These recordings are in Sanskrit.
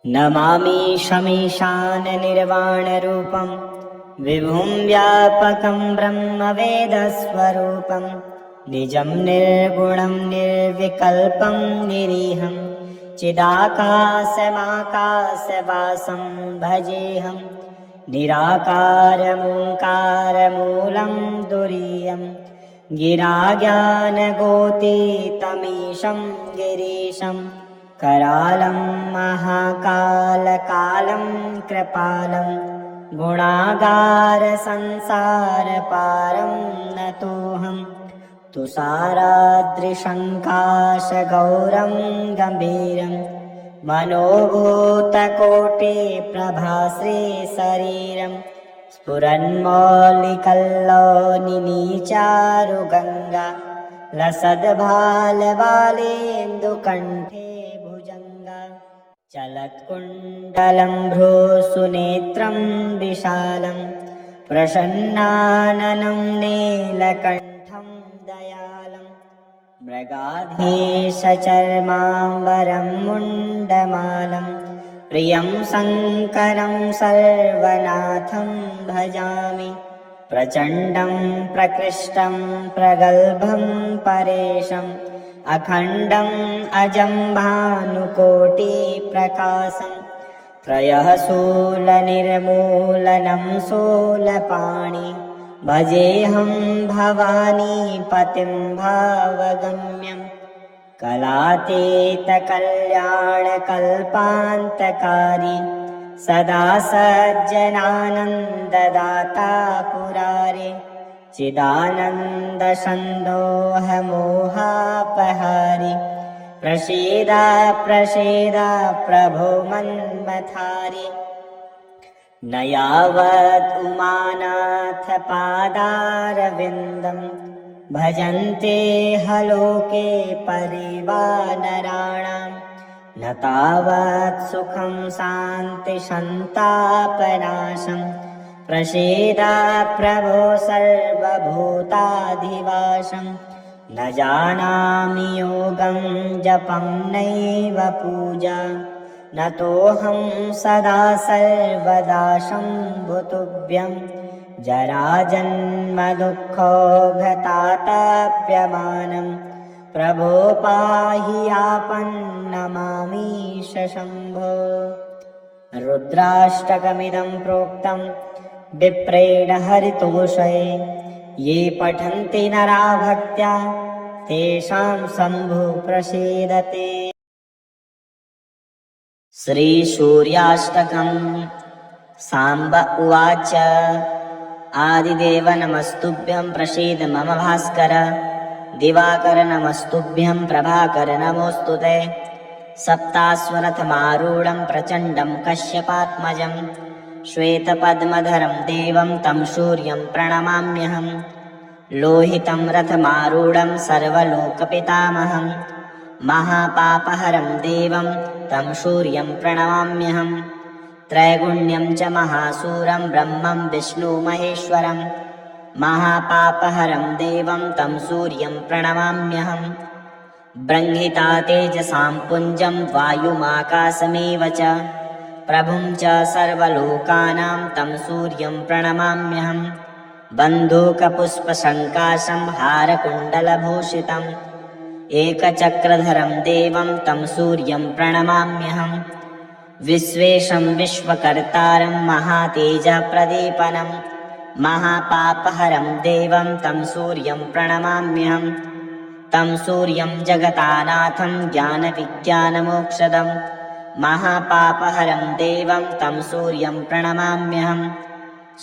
नमामि शमीशान निर्वाणरूपं विभुं व्यापकं ब्रह्मवेदस्वरूपं निजं निर्गुणं निर्विकल्पं निरीहं चिदाकाशमाकाशवासं भजेऽहं निराकारमोङ्कारमूलं दुरीयं गिराज्ञानगोतीतमीशं गिरीशं करालं महाकालकालं कृपालं गुणागारसंसारपारं नतोऽहं तुषाराद्रिशङ्काशगौरं गम्भीरं मनोभूतकोटिप्रभाश्रीशरीरं स्फुरन्मौलिकल्लौनिनीचारुगङ्गा लसद्भालबालेन्दुकण्ठे भुजङ्गा चलत्कुण्डलं भ्रूसुनेत्रं विशालं प्रसन्नाननं नीलकण्ठं दयालं मृगाधीशचर्माम्बरं मुण्डमालं प्रियं शङ्करं सर्वनाथं भजामि प्रचण्डं प्रकृष्टं प्रगल्भं परेशम् अखण्डम् अजं भानुकोटिप्रकाशं त्रयः शूलनिर्मूलनं शूलपाणि भजेऽहं भवानीपतिं भावगम्यं कलातीतकल्याणकल्पान्तकारी सदा सज्जनानन्ददाता पुरारे चिदानन्दसन्दोहमोहापहारि प्रसीद प्रसीद प्रभो मन्मथारि न यावत् उमानाथपादारविन्दं भजन्ते हलोके परिवानराणां न तावत् सुखं शान्तिसन्तापनाशं प्रसीद प्रभो सर्वभूताधिवासं न जानामि योगं जपं नैव पूजा न तोऽहं सदा सर्वदा शम्भुतुभ्यं जराजन्मदुःखोऽघतातप्यमानं प्रभो पाहि आपन्नमामीश शम्भो। रुद्राष्टकमिदं प्रोक्तं विप्रेण हरितोषये ये पठन्ति नरा भक्त्या तेषां शम्भु प्रसीदते। श्रीसूर्याष्टकम्। साम्ब उवाच आदिदेव नमस्तुभ्यं प्रसीद मम भास्कर दिवाकर नमस्तुभ्यं प्रभाकर नमोऽस्तुते सप्ताश्वरथमारूढं प्रचण्डं कश्यपात्मजं श्वेतपद्मधरं देवं तं सूर्यं प्रणमाम्यहं लोहितं रथमारूढं सर्वलोकपितामहं महापापहरं देवं तं सूर्यं प्रणमाम्यहं त्रैगुण्यं च महासूरं ब्रह्मं विष्णुमहेश्वरं महापापहरं देवं तं सूर्यं प्रणमाम्यहं ब्रह्मिता तेजसां पुञ्जं वायुमाकाशमेव च प्रभुं च सर्वलोकानां तं सूर्यं प्रणमाम्यहं बन्धूकपुष्पसङ्काशं हारकुण्डलभूषितम् एकचक्रधरं देवं तं सूर्यं प्रणमाम्यहं विश्वेशं विश्वकर्तारं महातेजप्रदीपनं महापापहरं देवं तं सूर्यं प्रणमाम्यहं तं सूर्यं जगतानाथं ज्ञानविज्ञानमोक्षदं महापापहरं देवं तं सूर्यं प्रणमाम्यहं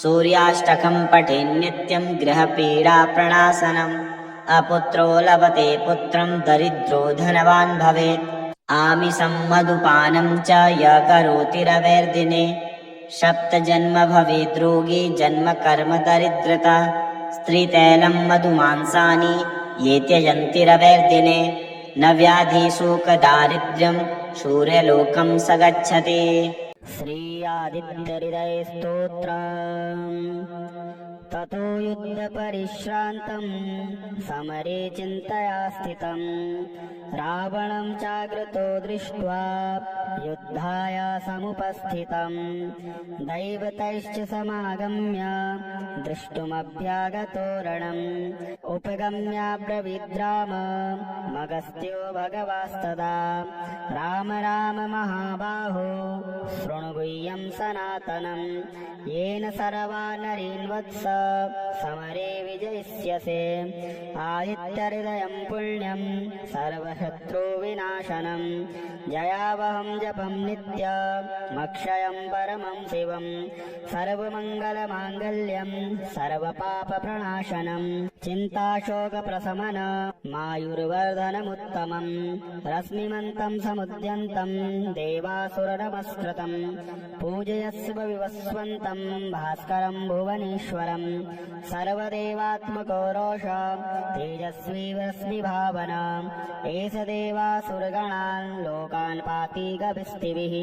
सूर्याष्टकं पठेन्नित्यं गृहपीडाप्रणाशनम् अपुत्रो लभते पुत्रं दरिद्रो धनवान् भवेत् आमिषं मधुपानं च य करोति रवेर्दिने सप्तजन्म भवेद् रोगी जन्म कर्म दरिद्रता स्त्रीतैलं मधुमांसानि ये त्यजन्ति रवेर्दिने न व्याधिशोकदारिद्र्यं सूर्यलोकं स गच्छति। श्री आदित्यहृदयस्तोत्रम्। ततो युद्धपरिश्रान्तं समरे चिन्तया स्थितं रावणं चाग्रतो दृष्ट्वा युद्धाय समुपस्थितं दैवतैश्च समागम्य द्रष्टुमभ्यागतो रणम् उपगम्याब्रवीद्राम मगस्त्यो भगवास्तदा राम राम महाबाहो शृणु गुह्यं सनातनं येन सर्वा नरीन् वत्स समरे विजयिष्यसे आदित्यहृदयं पुण्यं सर्वशत्रुविनाशनं जयावहं जपं नित्यमक्षयं परमं शिवं सर्वमङ्गलमाङ्गल्यं सर्वपापप्रणाशनं चिन्ताशोकप्रशमन मायुर्वर्धनमुत्तमं रश्मिमन्तं समुद्यन्तं देवासुरनमस्कृतं पूजयस्व विवस्वन्तं भास्करं भुवनेश्वरं सर्वदेवात्मको रोष तेजस्वी रश्मिभावना एष देवासुरगणान् लोकान् पाति गविस्तिभिः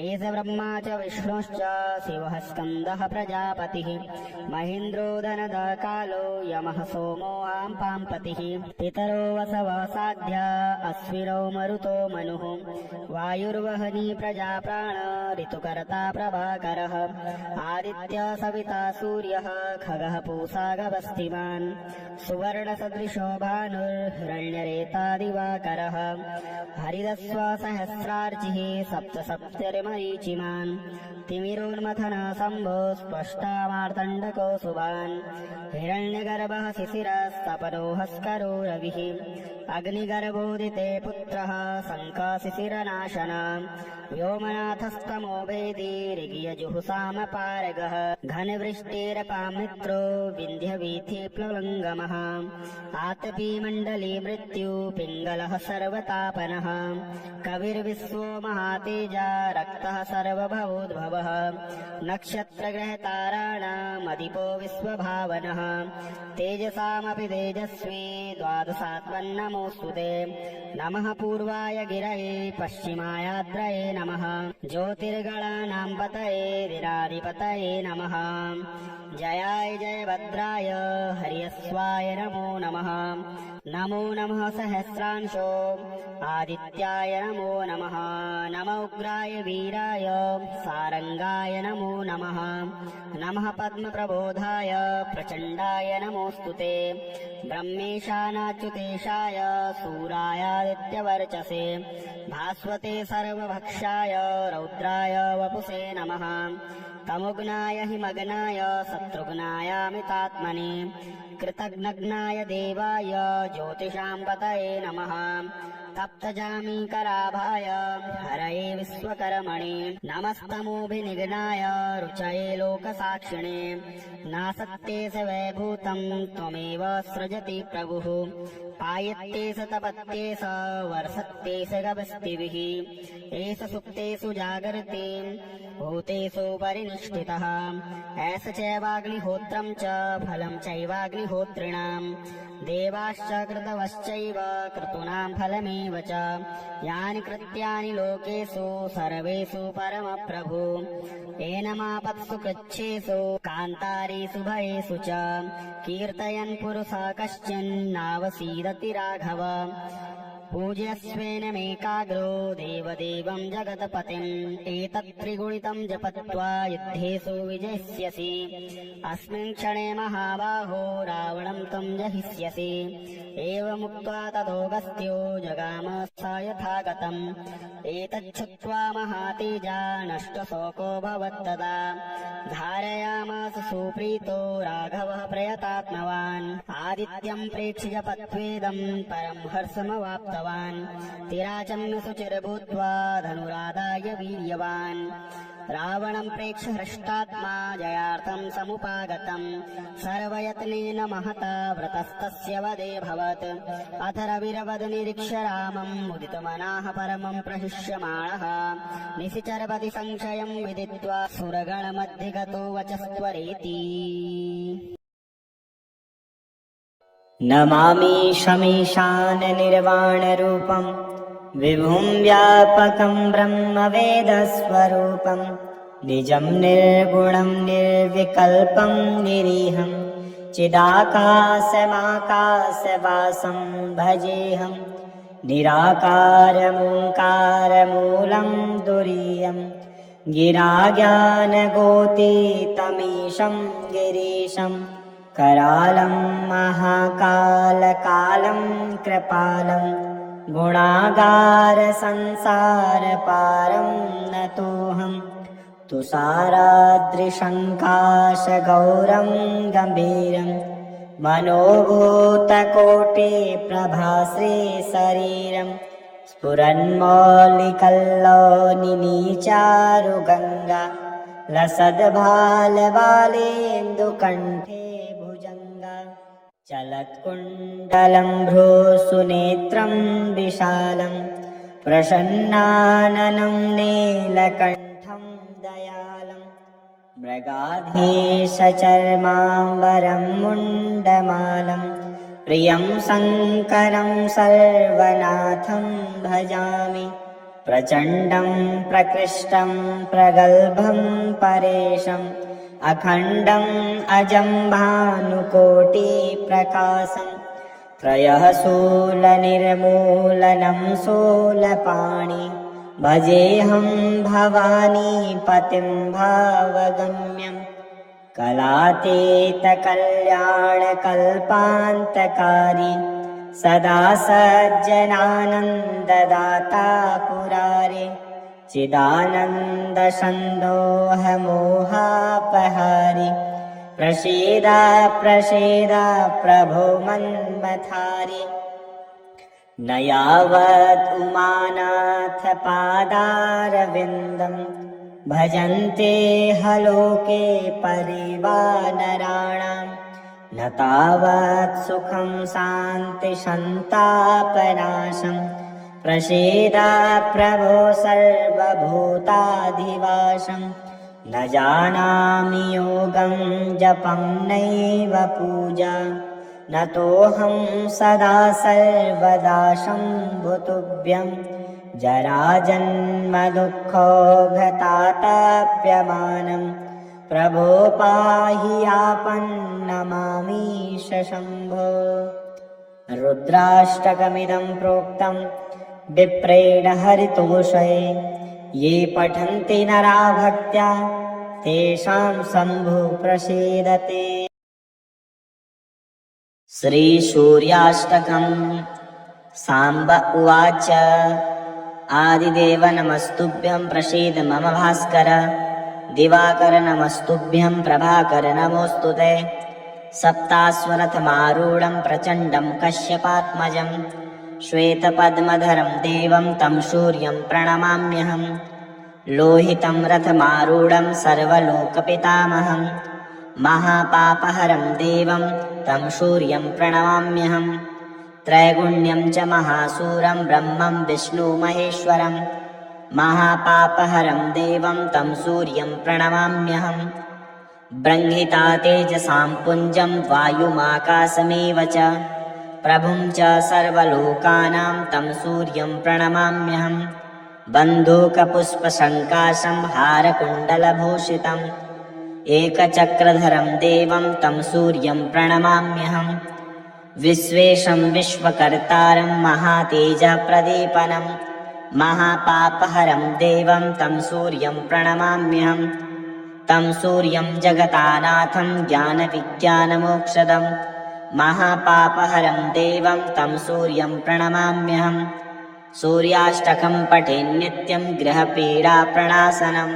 एष ब्रह्मा च विष्णुश्च शिवः स्कन्दः प्रजापतिः महेन्द्रो धनदः कालो यमः सोमो पाम्पतिः पितरो वसवः साध्या अश्विनौ मरुतो मनुः वायुर्वहनी प्रजाप्राण ऋतुकर्ता प्रभाकरः आदित्य सविता सूर्यः खगः पूषा गवस्तिमान् सुवर्णसदृशो भानुर्हिरण्यरेता दिवाकरः हरिदस्व सहस्रार्चिः सप्त सप्तरिमरीचिमान् तिमिरोन्मथन शम्भो स्पष्टामार्तण्डको शुभान् हिरण्यगर्भः शिशिरस्तपनोहस्करो रविः अग्निगर्भोदिते पुत्रः शङ्खशिशिरनाशन व्योमनाथस्तमो भेदी ऋगियजुहुषामपारगः घनवृष्टिरपामित्रो विन्ध्यवीथिप्लवङ्गमः आतपीमण्डली मृत्यु पिङ्गलः सर्वतापनः कविर्विश्वो महातेजा रक्तः सर्वभवोद्भवः नक्षत्रग्रहताराणामधिपो विश्वभावनः तेजसामपि तेजस्वी द्वादशात्मन्नमोऽस्तु ते नमः पूर्वाय गिरये पश्चिमायाद्रये नमः ज्योतिर्गणानां पतये दिनाधिपतये नमः जयाय जयभद्राय हर्यस्वाय नमो नमः नमो नमः सहस्रांशो आदित्याय नमो नमः नम उग्राय वीराय सारंगाय नमो नमः नमः पद्मप्रबोधाय प्रचण्डाय नमोऽस्तु ते ब्रह्मेशानाच्युतेशाय सूरायादित्यवर्चसे भास्वते सर्वभक्षाय रौद्राय वपुषे नमः तमुग्नाय हिमग्नाय शत्रुघ्नायामितात्मने कृतघ्नघ्नाय देवाय ज्योतिषां पतये नमः तप्तजामीकराभाय हरये विश्वकर्मणे नमस्तमोभिनिघ्नाय रुचये लोकसाक्षिणे नासत्ते स वैभूतं त्वमेव सृजति प्रभुः पायत्ते स तपत्ते स वर्षत्ते स गवस्तिभिः एष सुप्तेषु जागर्ति भूतेषु परिनिष्ठितः एष चैवाग्निहोत्रं च फलं चैवाग्निहोत्रिणां देवाश्च कृतवश्चैव क्रतूनां फलमेव च यानि कृत्यानि लोकेषु सर्वेषु परमप्रभु एनमापत्सु कृच्छेषु कान्तारेषु भयेषु च कीर्तयन् पुरुषः कश्चिन्नावसीदति राघव पूज्यस्वेनमेकाग्रो देवदेवं जगत्पतिम् एतत् त्रिगुणितं जपत्वा युद्धेषु विजयिष्यसि अस्मिन् क्षणे महाबाहो रावणं त्वं जहिष्यसि एवमुक्त्वा ततोऽगस्त्यो जगाम स यथागतम् एतच्छ्रुत्वा महातेजा नष्टशोको भवत्तदा धारयामास सुप्रीतो राघवः प्रयतात्मवान् आदित्यं प्रेक्ष्य जपत्वेदं परं हर्षमवाप्तवान् तिराचम्य शुचिर्भूत्वा धनुरादाय वीर्यवान् रावणं प्रेक्ष्य हृष्टात्मा जयार्थं समुपागतम् सर्वयत्नेन महता व्रतस्तस्य वदेऽभवत् अथ रविरवद निरीक्ष्य रामम् मुदितमनाः परमं प्रशिष्यमाणः निशिचरपति संशयं विदित्वा सुरगणमध्यगतो वचस्त्वरेति नमामि शमीशान निर्वाणरूपम् विभुं व्यापकं ब्रह्मवेदस्वरूपं निजं निर्गुणं निर्विकल्पं निरीहं चिदाकाशमाकाशवासं भजेऽहं निराकारमोङ्कारमूलं दुरीयं गिराज्ञानगोतीतमीशं गिरीशं करालं महाकालकालं कृपालं गुणागारसंसारपारं नतोऽहं तुषाराद्रिशङ्काशगौरं गम्भीरं मनोभूतकोटिप्रभाश्रीशरीरं स्फुरन्मौलिकल्लौनिनीचारुगङ्गा लसद्भालबालेन्दुकण्ठे भुजङ्गा चलत्कुण्डलं भ्रूसुनेत्रं विशालं प्रसन्नाननं नीलकण्ठं दयालं मृगाधीशचर्माम्बरं मुण्डमालं प्रियं शङ्करं सर्वनाथं भजामि प्रचण्डं प्रकृष्टं प्रगल्भं परेशम् अखण्डम् अजं भानुकोटिप्रकाशं त्रयः शूलनिर्मूलनं शूलपाणि भजेऽहं भवानीपतिं भावगम्यं कलातीतकल्याणकल्पान्तकारी सदा सज्जनानन्ददाता पुरारे चिदानन्दसन्दोहमोहापहारि प्रसीद प्रसीद प्रभो मन्मथारि न यावत् उमानाथपादारविन्दं भजन्ते हलोके परिवानराणां न तावत् सुखं शान्तिसन्तापनाशं प्रसीद प्रभो सर्वभूताधिवासं न जानामि योगं जपं नैव पूजा न तोऽहं सदा सर्वदा शम्भुतुभ्यं जराजन्मदुःखोऽघतातप्यमानं प्रभो पाहि आपन्नमामीश शम्भो। रुद्राष्टकमिदं प्रोक्तं विप्रेण हरितोषये ये पठन्ति नरा भक्त्या तेषां शम्भु प्रसीदते। श्रीसूर्याष्टकम्। साम्ब उवाच आदिदेव नमस्तुभ्यं प्रसीद मम भास्कर दिवाकर नमस्तुभ्यं प्रभाकर नमोऽस्तुते सप्ताश्वरथमारूढं प्रचण्डं कश्यपात्मजं श्वेतपद्मधरं देवं तं सूर्यं प्रणमाम्यहं लोहितं रथमारूढं सर्वलोकपितामहं महापापहरं देवं तं सूर्यं प्रणमाम्यहं त्रैगुण्यं च महासूरं ब्रह्मं विष्णुमहेश्वरं महापापहरं देवं तं सूर्यं प्रणमाम्यहं ब्रह्मिता तेजसां पुञ्जं वायुमाकाशमेव च प्रभुं च सर्वलोकानां तं सूर्यं प्रणमाम्यहं बन्धूकपुष्पसङ्काशं हारकुण्डलभूषितम् एकचक्रधरं देवं तं सूर्यं प्रणमाम्यहं विश्वेशं विश्वकर्तारं महातेजप्रदीपनं महापापहरं देवं तं सूर्यं प्रणमाम्यहं तं सूर्यं जगतानाथं ज्ञानविज्ञानमोक्षदं महापापहरं देवं तं सूर्यं प्रणमाम्यहं सूर्याष्टकं पठेन्नित्यं गृहपीडाप्रणाशनम्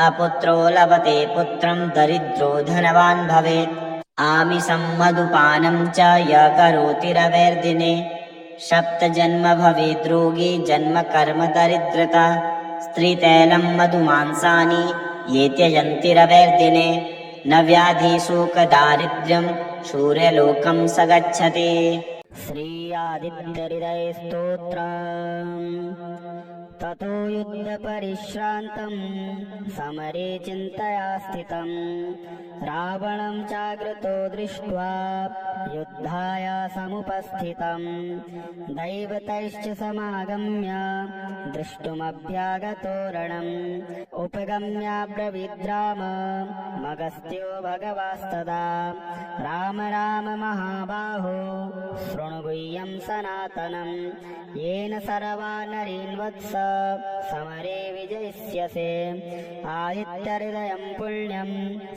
अपुत्रो लभते पुत्रं दरिद्रो धनवान् भवेत् आमिषं मधुपानं च य करोति रवेर्दिने सप्तजन्म भवेद् रोगी जन्म कर्म दरिद्रता स्त्रीतैलं मधुमांसानि ये त्यजन्ति रवेर्दिने न व्याधिशोकदारिद्र्यं सूर्यलोकं स गच्छति। श्री आदित्यहृदयस्तोत्रम्। ततो युद्धपरिश्रान्तं समरे चिन्तया स्थितं रावणं चाग्रतो दृष्ट्वा युद्धाय समुपस्थितं दैवतैश्च समागम्य द्रष्टुमभ्यागतो रणम् उपगम्याब्रवीद्राम मगस्त्यो भगवास्तदा राम राम महाबाहो शृणु गुह्यं सनातनं येन सर्वा नरीन् वत्स समरे विजयिष्यसे आदित्यहृदयं पुण्यं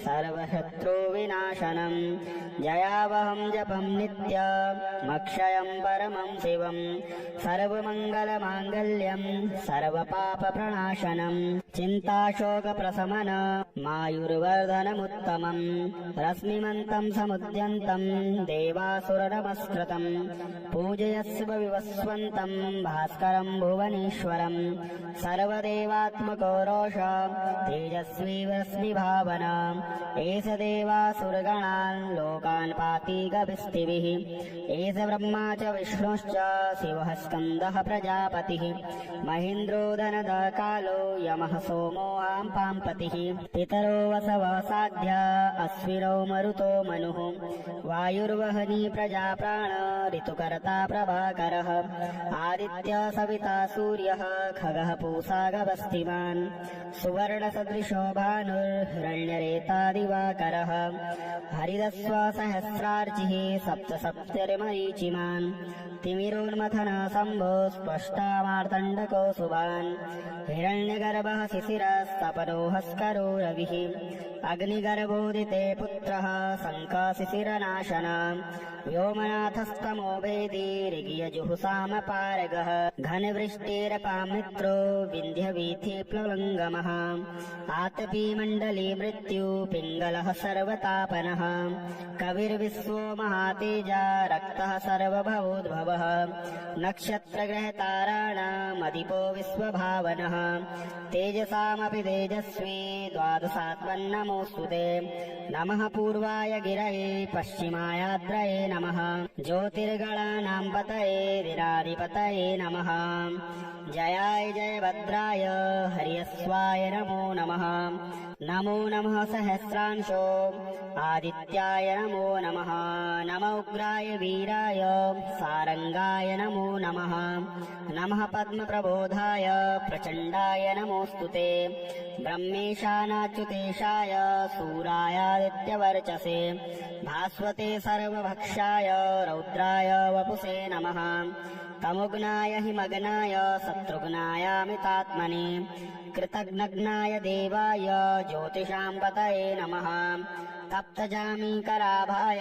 सर्वशत्रुविनाशनं जयावहं जपं नित्यमक्षयं परमं शिवं सर्वमङ्गलमाङ्गल्यं सर्वपापप्रणाशनं चिन्ताशोकप्रशमन मायुर्वर्धनमुत्तमं रश्मिमन्तं समुद्यन्तं देवासुरनमस्कृतं पूजयस्व विवस्वन्तं भास्करं भुवनेश्वरं सर्वदेवात्मको रोष तेजस्वी रश्मिभावना एष देवासुरगणान् लोकान् पाति गविस्तिभिः एष ब्रह्मा च विष्णुश्च शिवः स्कन्दः प्रजापतिः महेन्द्रो धनदः कालो यमः सोमो पाम्पतिः पितरो वसवः साध्य अश्विनो मरुतो मनुः वायुर्वहनी प्रजाप्राण ऋतुकर्ता प्रभाकरः आदित्य सविता सूर्यः खगः पूषा गवस्तिमान् सुवर्णसदृशो भानुर्हिरण्यरेता दिवाकरः हरिदस्व सहस्रार्चिः सप्त सप्तरिमरीचिमान् तिमिरोन्मथन शम्भो स्पष्टामार्तण्डको शुभान् हिरण्यगर्भः शिशिरस्तपनो हस्करो रविः अग्निगर्भोदिते पुत्रः शङ्खशिशिरनाशना व्योमनाथस्तमो भेदी ऋगियजुहुसामपारगः घनवृष्टिरपामित्रो विन्ध्यवीथिप्लवङ्गमः आतपी मण्डली मृत्यु पिङ्गलः सर्वतापनः कविर्विश्वो महातेजा रक्तः सर्वभवोद्भवः नक्षत्रग्रहताराणामधिपो विश्वभावनः तेजसामपि तेजस्वी द्वादशात्मन्नमोऽस्तु ते नमः पूर्वाय गिरये पश्चिमायाद्रये नमः ज्योतिर्गणानां पतये दिनाधिपतये नमः जयाय जयभद्राय हर्यस्वाय नमो नमः नमो नमः सहस्रांशो आदित्याय नमो नमः नम उग्राय वीराय सारंगाय नमो नमः नमः पद्मप्रबोधाय प्रचण्डाय नमोऽस्तु ते ब्रह्मेशानाच्युतेशाय सूरायादित्यवर्चसे भास्वते सर्वभक्षाय रौद्राय वपुषे नमः तमुग्नाय हिमग्नाय शत्रुघ्नायामितात्मने कृतघ्नघ्नाय देवाय ज्योतिषां पतये नमः तप्तजामीकराभाय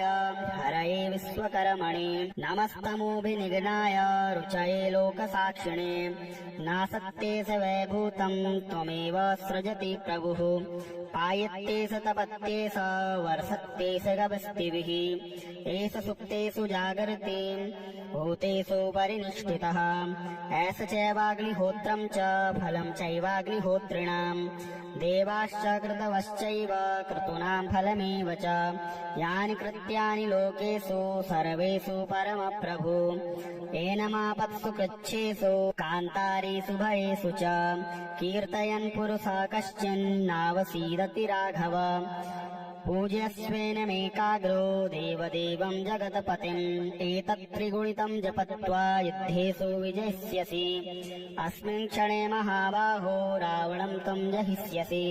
हरये विश्वकर्मणे नमस्तमोभिनिघ्नाय रुचये लोकसाक्षिणे नासत्ते स वैभूतं त्वमेव सृजति प्रभुः पायत्ते स तपत्ते स वर्षत्ते स गवस्तिभिः एष सुप्तेषु जागर्ति भूतेषु परिनिष्ठितः एष चैवाग्निहोत्रं च फलं चैवाग्निहोत्रिणां देवाश्च कृतवश्चैव क्रतूनां फलमेव च यानि कृत्यानि लोकेषु सर्वेषु परमप्रभु एनमापत्सु कृच्छेषु कान्तारेषु भयेषु च कीर्तयन् पुरुषः कश्चिन्नावसीदति राघव पूज्यस्वेनमेकाग्रो देवदेवं जगत्पतिम् एतत् त्रिगुणितं जपत्वा युद्धेषु विजयिष्यसि अस्मिन् क्षणे महाबाहो रावणं त्वं जहिष्यसि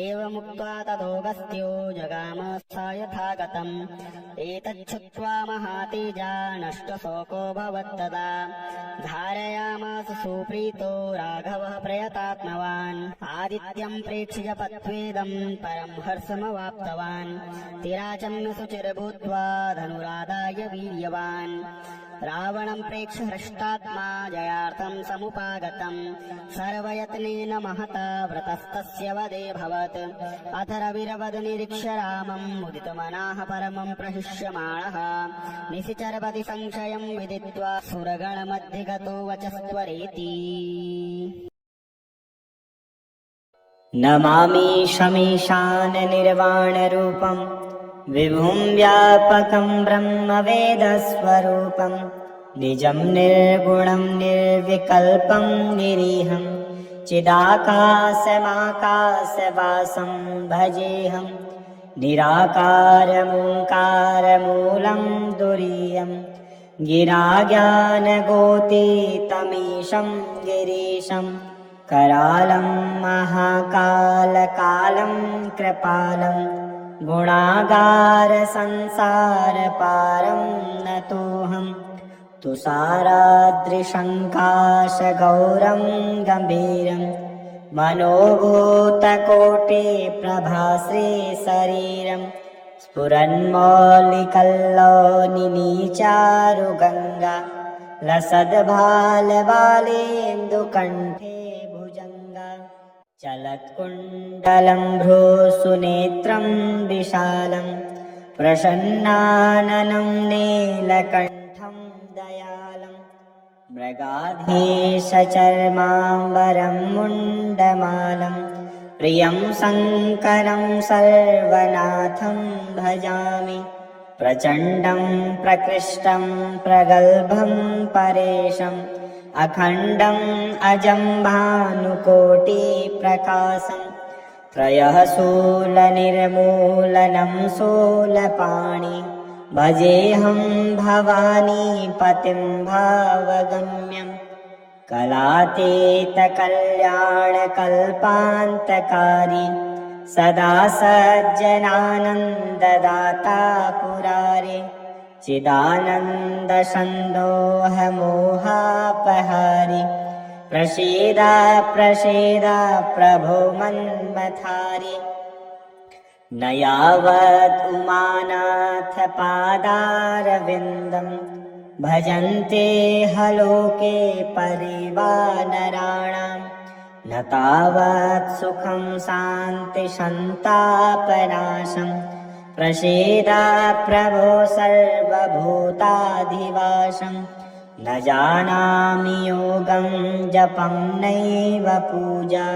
एवमुक्त्वा ततोऽगस्त्यो जगाम स यथागतम् एतच्छ्रुत्वा महातेजा नष्टशोको भवत्तदा धारयामास सुप्रीतो राघवः प्रयतात्मवान् आदित्यं प्रेक्ष्य जपत्वेदं परं हर्षमवाप्तवान् तिराचम्य शुचिर्भूत्वा धनुरादाय वीर्यवान् रावणं प्रेक्ष्य हृष्टात्मा जयार्थं समुपागतम् सर्वयत्नेन महता व्रतस्तस्य वदेऽभवत् अथ रविरवद निरीक्ष्य रामम् मुदितमनाः परमं प्रहिष्यमाणः निशिचरपति संशयं विदित्वा सुरगणमध्ये गतो वचस्त्वरेति नमामि शमीशाननिर्वाणरूपम् विभुं व्यापकं ब्रह्मवेदस्वरूपं निजं निर्गुणं निर्विकल्पं निरीहं चिदाकाशमाकाशवासं भजेऽहं निराकारमोङ्कारमूलं दुरीयं गिराज्ञानगोतीतमीशं गिरीशं करालं महाकालकालं कृपालं गुणागारसंसारपारं नतोऽहं तुषाराद्रिशङ्काशगौरं गम्भीरं मनोभूतकोटिप्रभाश्री शरीरं स्फुरन्मौलिकल्लौनिनीचारुगङ्गा लसद्भालबालेन्दुकण्ठे भुजङ्गा चलत्कुण्डलं भ्रूसुनेत्रं विशालं प्रसन्नाननं नीलकण्ठं दयालं मृगाधीशचर्माम्बरं मुण्डमालं प्रियं शङ्करं सर्वनाथं भजामि प्रचण्डं प्रकृष्टं प्रगल्भं परेशम् अखण्डम् अजं भानुकोटिप्रकाशं त्रयः शूलनिर्मूलनं शूलपाणि भजेऽहं भवानीपतिं भावगम्यं कलातीतकल्याणकल्पान्तकारी सदा सज्जनानन्ददाता पुरारे चिदानन्दसन्दोहमोहापहारि प्रसीद प्रसीद प्रभो मन्मथारि न यावत् उमानाथपादारविन्दं भजन्ते हलोके परिवानराणां न तावत् सुखं शान्तिसन्तापनाशं प्रसीद प्रभो सर्वभूताधिवासं न जानामि योगं जपं नैव पूजा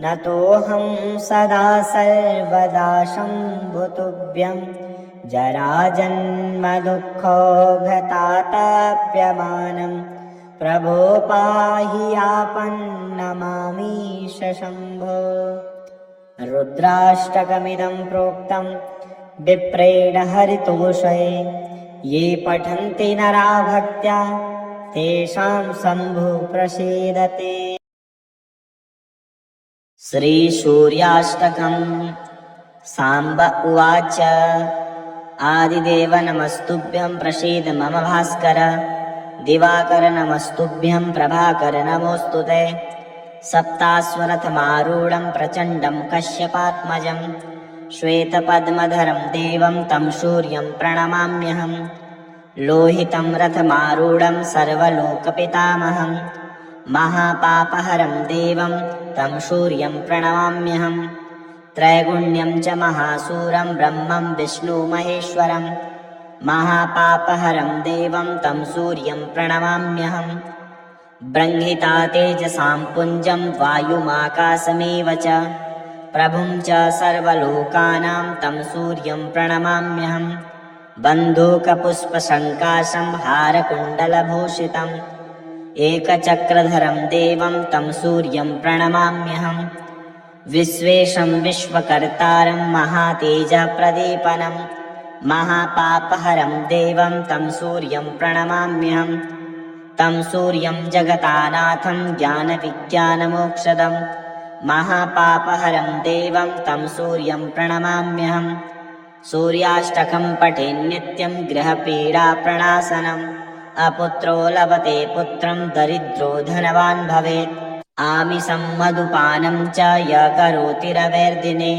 न तोऽहं सदा सर्वदा शम्भुतुभ्यं जराजन्मदुःखोऽघतातप्यमानं प्रभो पाहि आपन्नमामीश शम्भो। रुद्राष्टकमिदं प्रोक्तं विप्रेण हरितोषये ये पठन्ति नरा भक्त्या तेषां शम्भु प्रसीदते। श्रीसूर्याष्टकं साम्ब उवाच आदिदेव नमस्तुभ्यं प्रसीद मम भास्कर दिवाकर नमस्तुभ्यं प्रभाकर नमोऽस्तुते सप्ताश्वरथमारूढं प्रचण्डं कश्यपात्मजं श्वेतपद्मधरं देवं तं सूर्यं प्रणमाम्यहं लोहितं रथमारूढं सर्वलोकपितामहं महापापहरं देवं तं सूर्यं प्रणमाम्यहं त्रैगुण्यं च महासूरं ब्रह्मं विष्णुमहेश्वरं महापापहरं देवं तं सूर्यं प्रणमाम्यहं ब्रह्मिता तेजसां पुञ्जं वायुमाकाशमेव च प्रभुं च सर्वलोकानां तं सूर्यं प्रणमाम्यहं बन्धूकपुष्पसङ्काशं हारकुण्डलभूषितम् एकचक्रधरं देवं तं सूर्यं प्रणमाम्यहं विश्वेशं विश्वकर्तारं महातेजप्रदीपनं महापापहरं देवं तं सूर्यं प्रणमाम्यहं तं सूर्यं जगतानाथं ज्ञानविज्ञानमोक्षदं महापापहरं देवं तं सूर्यं प्रणमाम्यहं सूर्याष्टकं पठेन्नित्यं गृहपीडाप्रणाशनम् अपुत्रो लभते पुत्रं दरिद्रो धनवान् भवेत् आमिषं मधुपानं च य करोति रवेर्दिने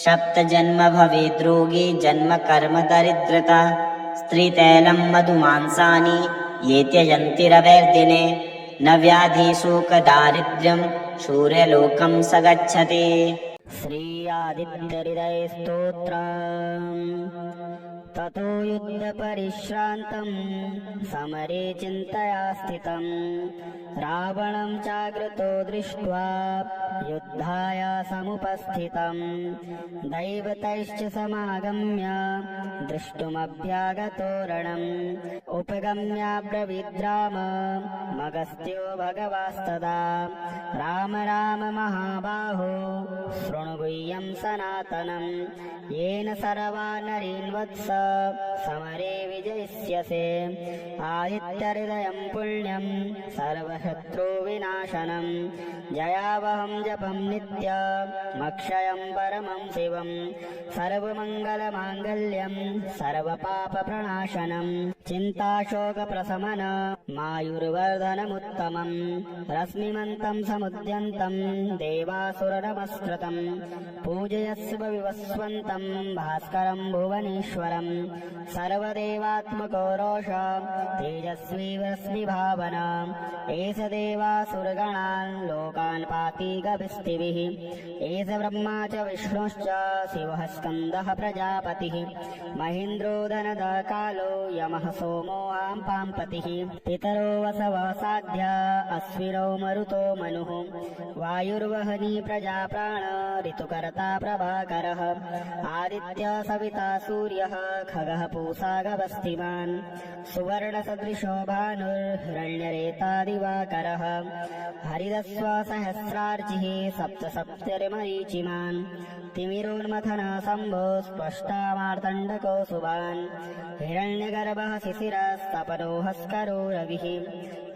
सप्तजन्म भवेद् रोगी जन्म कर्म दरिद्रता स्त्रीतैलं मधुमांसानि ये त्यजन्ति रवेर्दिने न व्याधि शोकदारिद्र्यं सूर्यलोकं स गच्छति। श्री आदित्यहृदयस्तोत्रम् ततो युद्धपरिश्रान्तं समरे चिन्तया स्थितं रावणं चाग्रतो दृष्ट्वा युद्धाय समुपस्थितं दैवतैश्च समागम्य द्रष्टुमभ्यागतो रणम् उपगम्याब्रवीद्राम मगस्त्यो भगवास्तदा राम राम महाबाहो शृणु गुह्यं सनातनम् येन सर्वानरीन् वत्स समरे विजयिष्यसे आदित्यहृदयं पुण्यं सर्वशत्रुविनाशनं जयावहं जपं नित्यमक्षयं परमं शिवं सर्वमङ्गलमाङ्गल्यं सर्वपापप्रणाशनं चिन्ताशोकप्रशमन मायुर्वर्धनमुत्तमं रश्मिमन्तं समुद्यन्तं देवासुरनमस्कृतं पूजयस्व विवस्वन्तं भास्करं भुवनेश्वरं सर्वदेवात्मको रोष तेजस्वी रश्मिभावना एष देवासुरगणान् लोकान् पाति गविस्तिभिः एष ब्रह्मा च विष्णुश्च शिवः स्कन्दः प्रजापतिः महेन्द्रो धनदः कालो यमः सोमो पाम्पतिः पितरो वसवः साध्या अश्विनो मरुतो मनुः वायुर्वहनी प्रजाप्राण ऋतुकर्ता प्रभाकरः आदित्य सविता सूर्यः खगः पूषा गवस्तिमान् सुवर्णसदृशो भानुर्हिरण्यरेता दिवाकरः हरिदस्व सहस्रार्चिः सप्तसप्तरिमरीचिमान् तिमिरोन्मथन शम्भो स्पष्टा मार्तण्डको सुभान् हिरण्यगर्भः शिशिरस्तपनो हस्करो रविः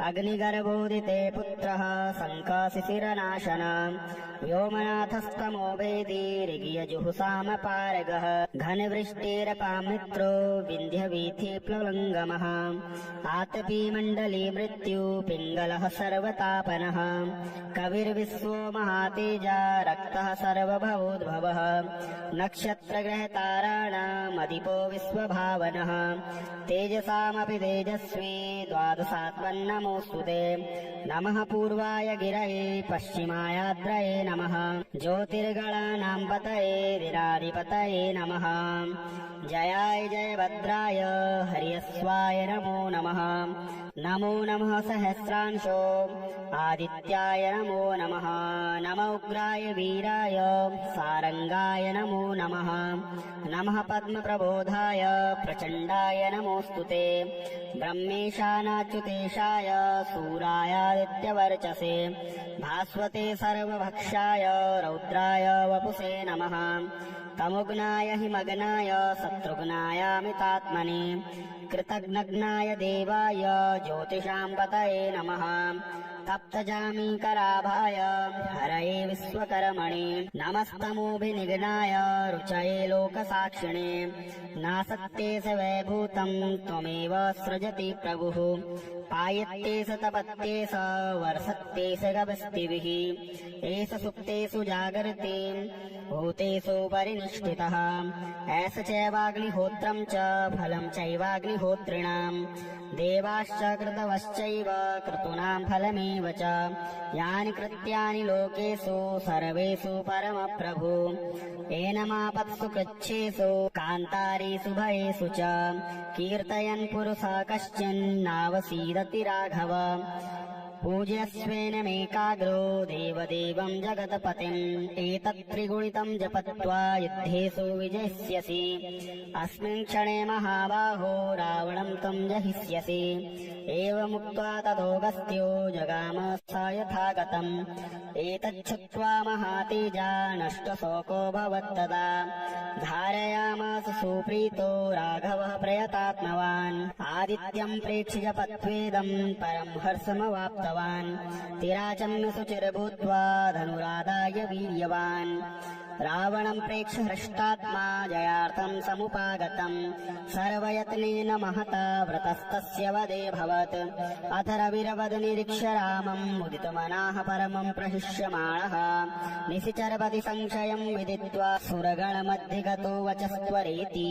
अग्निगर्भोदिते पुत्रः शङ्खशिशिरनाशन व्योमनाथस्तमो वेदी ऋग्यजुःसामपारगः घनवृष्टिरपामित्रो विन्ध्यवीथिप्लवङ्गमः आतपी मण्डली मृत्यु पिङ्गलः सर्वतापनः कविर्विश्वो महातेजा रक्तः सर्वभवोद्भवः नक्षत्रग्रहताराणामधिपो विश्वभावनः तेजसामपि तेजस्वी द्वादशात्मन्नमोऽस्तु ते नमः पूर्वाय गिरये पश्चिमायाद्रये नमः ज्योतिर्गणानां पतये विराधिपतये नमः जयाय जयभद्राय हर्यस्वाय नमो नमः नमो नमः सहस्रांशो आदित्याय नमो नमः नम उग्राय वीराय सारंगाय नमो नमः नमः पद्मप्रबोधाय प्रचण्डाय नमोऽस्तु ते ब्रह्मेशानाच्युतेशाय सूरायादित्यवर्चसे भास्वते सर्वभक्षाय रौद्राय वपुषे नमः तमुग्नाय हिमग्नाय शत्रुघ्नायामितात्मने कृतघ्नघ्नाय देवाय ज्योतिषां पतये नमः तप्तजामीकराभाय हरये विश्वकर्मणे नमस्तमोभिनिघ्नाय रुचये लोकसाक्षिणे नासत्ते स वैभूतं त्वमेव सृजति प्रभुः पायत्ते स तपत्ते स वर्षत्ते स गवस्तिभिः एष सुप्तेषु जागर्ति भूतेषु परिनिष्ठितः एष चैवाग्निहोत्रं च फलं चैवाग्निहोत्रिणां देवाश्च कृतवश्चैव क्रतूनां फलमेव च यानि कृत्यानि लोकेषु सर्वेषु परमप्रभु एनमापत्सु कृच्छेषु कान्तारेषु भयेषु च कीर्तयन् पुरुषः कश्चिन्नावसीदति राघव पूज्यस्वेनमेकाग्रो देवदेवं जगत्पतिम् एतत् त्रिगुणितं जपत्वा युद्धेषु विजयिष्यसि अस्मिन् क्षणे महाबाहो रावणं त्वं जहिष्यसि एवमुक्त्वा ततोऽगस्त्यो जगाम स यथागतम् एतच्छ्रुत्वा महातेजा नष्टशोको भवत्तदा धारयामास सुप्रीतो राघवः प्रयतात्मवान् आदित्यं प्रेक्ष्य जपत्वेदं परं हर्षमवाप्तवान् तिराचम्य शुचिर्भूत्वा धनुरादाय वीर्यवान् रावणं प्रेक्ष्य हृष्टात्मा जयार्थं समुपागतम् सर्वयत्नेन महता व्रतस्तस्य वदेऽभवत् अथ रविरवद निरीक्ष्य रामम् मुदितमनाः परमं प्रहिष्यमाणः निशिचरपति संशयं विदित्वा सुरगणमध्यगतो वचस्त्वरेति।